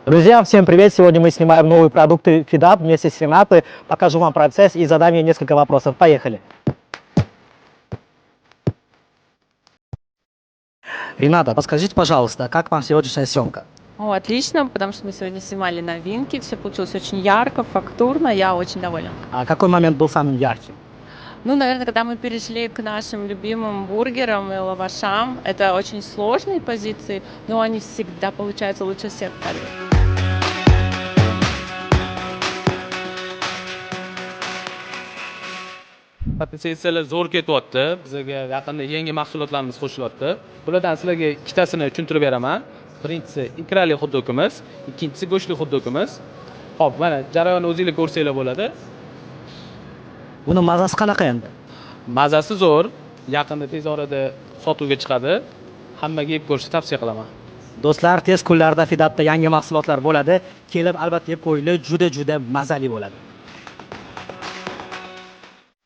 Друзья, всем привет! Сегодня мы снимаем новые продукты Фидап вместе с Ренатой. Покажу вам процесс и задам ей несколько вопросов. Поехали! Рената, подскажите, пожалуйста, как вам сегодняшняя съемка? Отлично, потому что мы сегодня снимали новинки, все получилось очень ярко, фактурно, я очень довольна. А какой момент был самым ярким? Ну, наверное, когда мы перешли к нашим любимым бургерам и лавашам, это очень сложные позиции, но они всегда получаются лучше всех в кадре. Potensiyalar zo'r ketyapti. Bizga yaqinda yangi mahsulotlarimiz qo'shilyapti. Bulardan sizlarga ikkitasini tushuntirib beraman. Birinchisi ikrali xot-dogimiz, ikkinchisi go'shtli xot-dogimiz. Xo'p, mana jarayonni o'zinglar ko'rsanglar bo'ladi. Buni mazasi qanaqa endi? Mazasi zo'r, yaqinda tez orada sotuvga chiqadi. Hammaga yeb ko'rishni tavsiya qilaman. Do'stlar, tez kunlarda Fidapda yangi mahsulotlar bo'ladi. Kelib albatta yeb ko'ringlar, juda mazali bo'ladi.